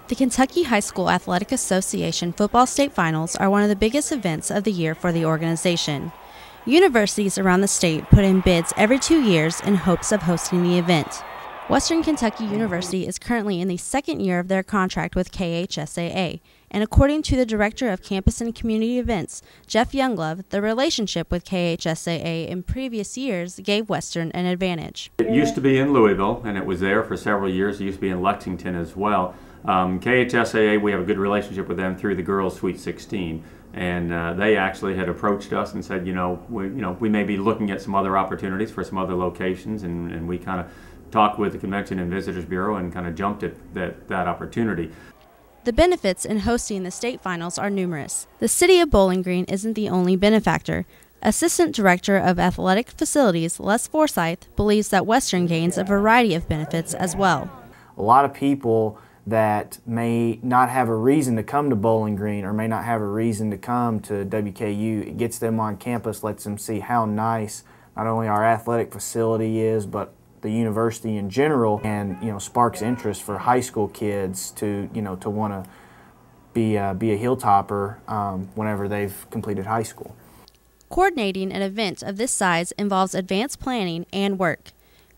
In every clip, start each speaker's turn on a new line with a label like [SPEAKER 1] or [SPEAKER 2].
[SPEAKER 1] The Kentucky High School Athletic Association football state finals are one of the biggest events of the year for the organization. Universities around the state put in bids every 2 years in hopes of hosting the event. Western Kentucky University is currently in the second year of their contract with KHSAA, and according to the Director of Campus and Community Events, Jeff Younglove, the relationship with KHSAA in previous years gave Western an advantage.
[SPEAKER 2] It used to be in Louisville, and it was there for several years. It used to be in Lexington as well. KHSAA, we have a good relationship with them through the Girls Sweet 16, and they actually had approached us and said, we may be looking at some other opportunities for some other locations, and we kind of talked with the Convention and Visitors Bureau and kind of jumped at that opportunity.
[SPEAKER 1] The benefits in hosting the state finals are numerous. The City of Bowling Green isn't the only benefactor. Assistant Director of Athletic Facilities, Les Forsyth, believes that Western gains a variety of benefits as well.
[SPEAKER 3] A lot of people that may not have a reason to come to Bowling Green or may not have a reason to come to WKU, it gets them on campus, lets them see how nice not only our athletic facility is, but the university in general, and sparks interest for high school kids to to want to be a hilltopper whenever they've completed high school.
[SPEAKER 1] Coordinating an event of this size involves advanced planning and work.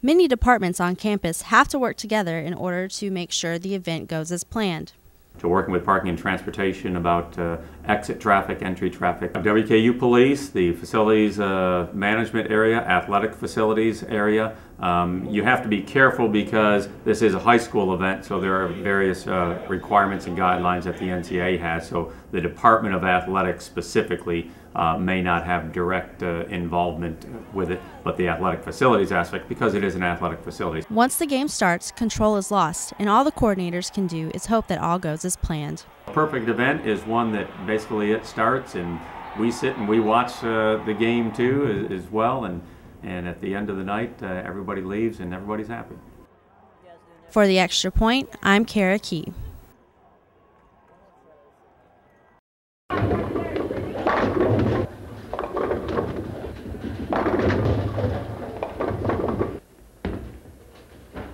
[SPEAKER 1] Many departments on campus have to work together in order to make sure the event goes as planned.
[SPEAKER 2] To working with parking and transportation about exit traffic, entry traffic. WKU Police, the facilities management area, athletic facilities area. You have to be careful because this is a high school event, so there are various requirements and guidelines that the NCAA has. So the Department of Athletics specifically may not have direct involvement with it, but the athletic facilities aspect, because it is an athletic facility.
[SPEAKER 1] Once the game starts, control is lost, and all the coordinators can do is hope that all goes as planned.
[SPEAKER 2] A perfect event is one that basically it starts and we sit and we watch the game too as well, and at the end of the night everybody leaves and everybody's happy.
[SPEAKER 1] For the Extra Point, I'm Kara Key.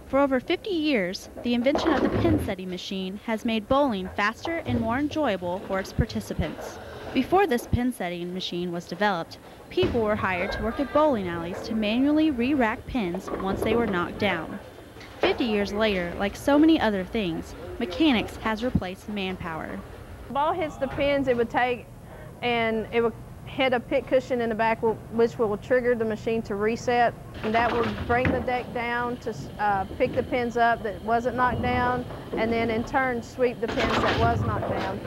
[SPEAKER 1] For over 50 years, the invention of the pin setting machine has made bowling faster and more enjoyable for its participants. Before this pin setting machine was developed, people were hired to work at bowling alleys to manually re-rack pins once they were knocked down. 50 years later, like so many other things, mechanics has replaced manpower.
[SPEAKER 4] The ball hits the pins, it would take and it would hit a pit cushion in the back, which will trigger the machine to reset, and that will bring the deck down to pick the pins up that wasn't knocked down, and then in turn sweep the pins that was knocked down.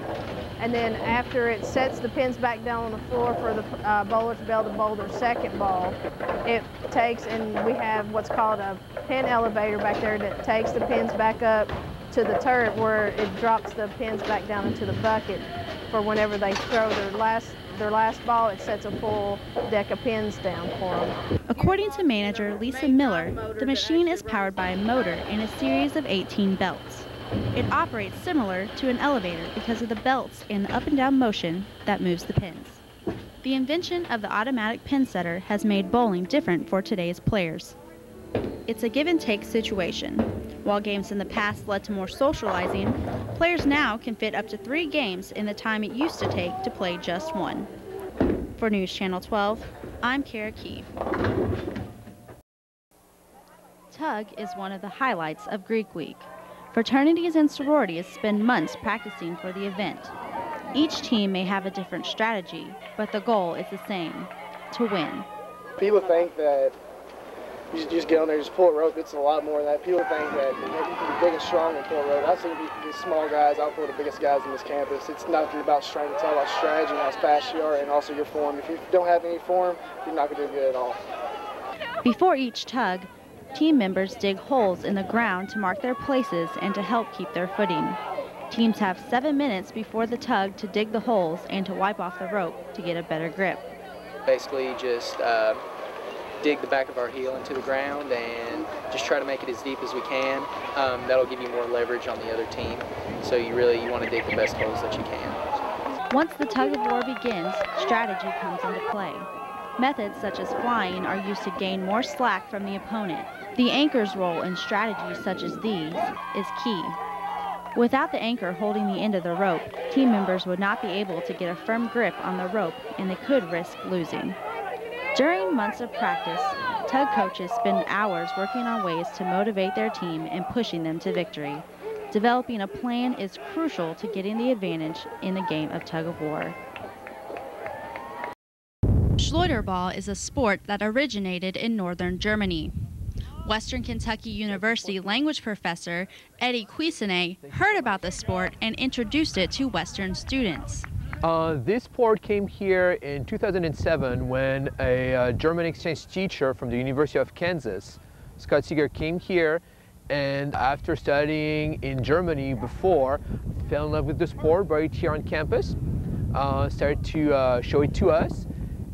[SPEAKER 4] And then after it sets the pins back down on the floor for the bowler to be able to bowl their second ball, it takes, and we have what's called a pin elevator back there that takes the pins back up to the turret where it drops the pins back down into the bucket for whenever they throw their last ball, it sets a full deck of pins down for them.
[SPEAKER 1] According to manager Lisa Miller, the machine is powered by a motor and a series of 18 belts. It operates similar to an elevator because of the belts and the up and down motion that moves the pins. The invention of the automatic pin setter has made bowling different for today's players. It's a give and take situation. While games in the past led to more socializing, players now can fit up to 3 games in the time it used to take to play just one. For News Channel 12, I'm Kara Key. Tug is one of the highlights of Greek Week. Fraternities and sororities spend months practicing for the event. Each team may have a different strategy, but the goal is the same: to win.
[SPEAKER 5] People think that you just get on there, just pull a rope. It's a lot more than that. People think that you can be big and strong and pull a rope. I've seen these small guys outpull the biggest guys on this campus. It's nothing about strength. It's all about strategy and how fast you are, and also your form. If you don't have any form, you're not going to do good at all.
[SPEAKER 1] Before each tug, team members dig holes in the ground to mark their places and to help keep their footing. Teams have 7 minutes before the tug to dig the holes and to wipe off the rope to get a better grip.
[SPEAKER 6] Basically just dig the back of our heel into the ground and just try to make it as deep as we can. That'll give you more leverage on the other team. So you want to dig the best holes that you can.
[SPEAKER 1] Once the tug of war begins, strategy comes into play. Methods such as flying are used to gain more slack from the opponent. The anchor's role in strategies such as these is key. Without the anchor holding the end of the rope, team members would not be able to get a firm grip on the rope and they could risk losing. During months of practice, tug coaches spend hours working on ways to motivate their team and pushing them to victory. Developing a plan is crucial to getting the advantage in the game of tug of war. Schleuderball is a sport that originated in northern Germany. Western Kentucky University language professor Eddie Cuisenet heard about the sport and introduced it to Western students.
[SPEAKER 7] This sport came here in 2007 when a German exchange teacher from the University of Kansas, Scott Seeger, came here, and after studying in Germany before, fell in love with the sport, brought it here on campus, started to show it to us,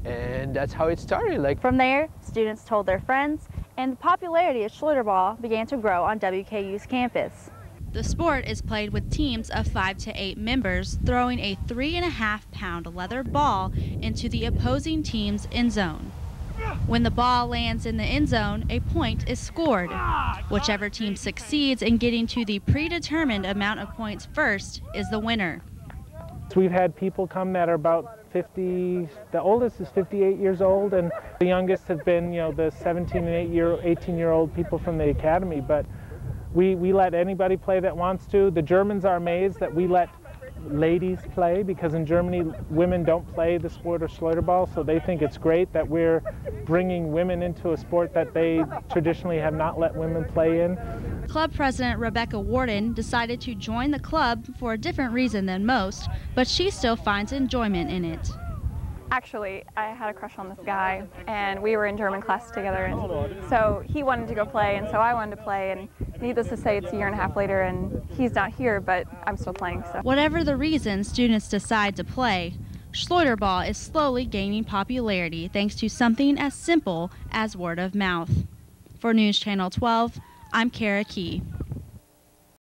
[SPEAKER 7] and that's how it started.
[SPEAKER 1] From there, students told their friends, and the popularity of Schleuderball began to grow on WKU's campus. The sport is played with teams of 5 to 8 members throwing a 3.5-pound leather ball into the opposing team's end zone. When the ball lands in the end zone, a point is scored. Whichever team succeeds in getting to the predetermined amount of points first is the winner.
[SPEAKER 8] We've had people come that are about 50, the oldest is 58 years old, and the youngest have been, the 17 and 18-year-old people from the academy, but we let anybody play that wants to. The Germans are amazed that we let ladies play, because in Germany women don't play the sport of Schleuderball, so they think it's great that we're bringing women into a sport that they traditionally have not let women play in.
[SPEAKER 1] Club president Rebecca Warden decided to join the club for a different reason than most, but she still finds enjoyment in it.
[SPEAKER 9] Actually, I had a crush on this guy, and we were in German class together, and so he wanted to go play, and so I wanted to play, and needless to say, it's a year and a half later, and he's not here, but I'm still playing. So.
[SPEAKER 1] Whatever the reason students decide to play, Schleuderball is slowly gaining popularity thanks to something as simple as word of mouth. For News Channel 12, I'm Kara Key.